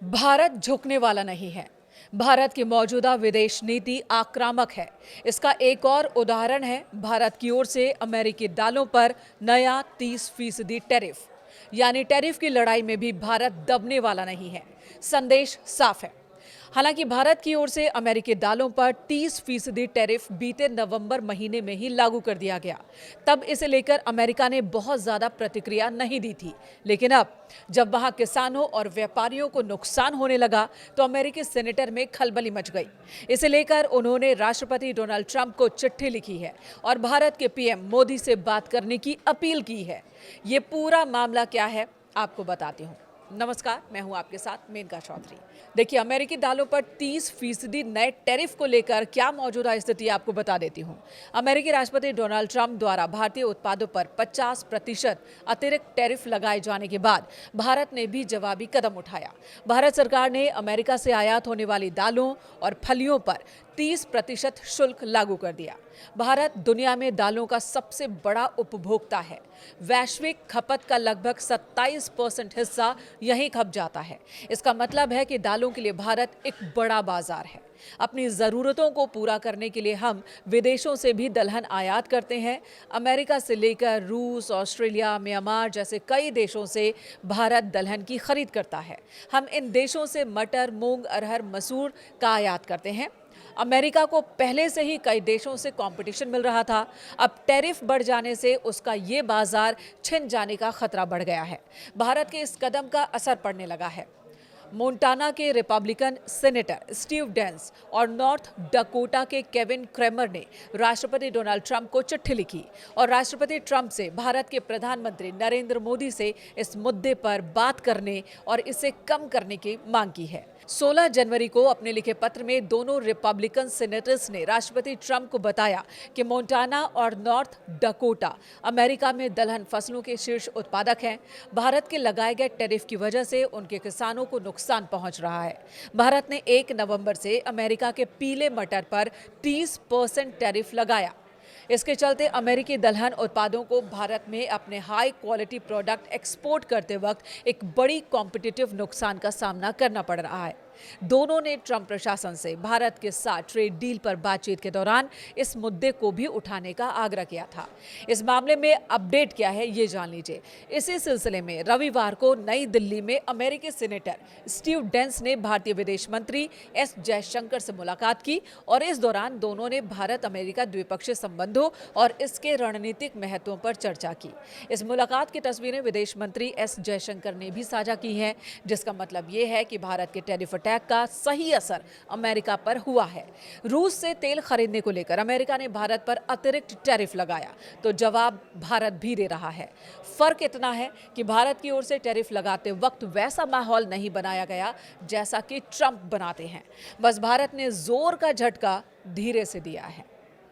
भारत झुकने वाला नहीं है। भारत की मौजूदा विदेश नीति आक्रामक है। इसका एक और उदाहरण है भारत की ओर से अमेरिकी दालों पर नया 30% टैरिफ। यानी टैरिफ की लड़ाई में भी भारत दबने वाला नहीं है। संदेश साफ है। हालांकि भारत की ओर से अमेरिकी दालों पर 30% टैरिफ बीते नवंबर महीने में ही लागू कर दिया गया। तब इसे लेकर अमेरिका ने बहुत ज्यादा प्रतिक्रिया नहीं दी थी, लेकिन अब जब वहां किसानों और व्यापारियों को नुकसान होने लगा तो अमेरिकी सेनेटर में खलबली मच गई। इसे लेकर उन्होंने राष्ट्रपति डोनाल्ड ट्रंप को चिट्ठी लिखी है और भारत के पीएम मोदी से बात करने की अपील की है। ये पूरा मामला क्या है आपको बताती हूँ। नमस्कार, मैं हूं आपके साथ मेनका चौधरी। देखिए, अमेरिकी दालों पर 30% नए टैरिफ को लेकर क्या मौजूदा स्थिति आपको बता देती हूं। अमेरिकी राष्ट्रपति डोनाल्ड ट्रंप द्वारा भारतीय उत्पादों पर 50% अतिरिक्त टैरिफ लगाए जाने के बाद भारत ने भी जवाबी कदम उठाया। भारत सरकार ने अमेरिका से आयात होने वाली दालों और फलियों पर 30% शुल्क लागू कर दिया। भारत दुनिया में दालों का सबसे बड़ा उपभोक्ता है। वैश्विक खपत का लगभग 27% हिस्सा यहीं खप जाता है। इसका मतलब है कि दालों के लिए भारत एक बड़ा बाजार है। अपनी ज़रूरतों को पूरा करने के लिए हम विदेशों से भी दलहन आयात करते हैं। अमेरिका से लेकर रूस, ऑस्ट्रेलिया, म्यांमार जैसे कई देशों से भारत दलहन की खरीद करता है। हम इन देशों से मटर, मूंग, अरहर, मसूर का आयात करते हैं। अमेरिका को पहले से ही कई देशों से कंपटीशन मिल रहा था। अब टैरिफ बढ़ जाने से उसका ये बाजार छिन जाने का खतरा बढ़ गया है। भारत के इस कदम का असर पड़ने लगा है। मोंटाना के रिपब्लिकन सेनेटर स्टीव डेंस और नॉर्थ डकोटा के केविन क्रेमर ने राष्ट्रपति डोनाल्ड ट्रंप को चिट्ठी लिखी और राष्ट्रपति ट्रंप से भारत के प्रधानमंत्री नरेंद्र मोदी से इस मुद्दे पर बात करने और इसे कम करने की मांग की है। 16 जनवरी को अपने लिखे पत्र में दोनों रिपब्लिकन सेनेटर्स ने राष्ट्रपति ट्रंप को बताया कि मोंटाना और नॉर्थ डकोटा अमेरिका में दलहन फसलों के शीर्ष उत्पादक हैं। भारत के लगाए गए टैरिफ की वजह से उनके किसानों को नुकसान पहुंच रहा है। भारत ने 1 नवंबर से अमेरिका के पीले मटर पर 30% टैरिफ लगाया। इसके चलते अमेरिकी दलहन उत्पादों को भारत में अपने हाई क्वालिटी प्रोडक्ट एक्सपोर्ट करते वक्त एक बड़ी कॉम्पिटिटिव नुकसान का सामना करना पड़ रहा है। दोनों ने ट्रंप प्रशासन से भारत के साथ ट्रेड डील पर बातचीत के दौरान इस मुद्दे को भी उठाने का आग्रह किया था। इस मामले में अपडेट क्या है, ये जान लीजिए। इसी सिलसिले में रविवार को नई दिल्ली में अमेरिकी सेनेटर स्टीव डेंस ने भारतीय विदेश मंत्री एस जयशंकर से मुलाकात की और इस दौरान दोनों ने भारत अमेरिका द्विपक्षीय संबंधों और इसके रणनीतिक महत्वों पर चर्चा की। इस मुलाकात की तस्वीरें विदेश मंत्री एस जयशंकर ने भी साझा की हैं, जिसका मतलब ये है कि भारत के टैरिफ अटैक का सही असर अमेरिका पर हुआ है। रूस से तेल खरीदने को लेकर अमेरिका ने भारत पर अतिरिक्त टैरिफ लगाया, तो जवाब भारत भी दे रहा है। फर्क इतना है कि भारत की ओर से टैरिफ लगाते वक्त वैसा माहौल नहीं बनाया गया जैसा कि ट्रंप बनाते हैं। बस भारत ने जोर का झटका धीरे से दिया है।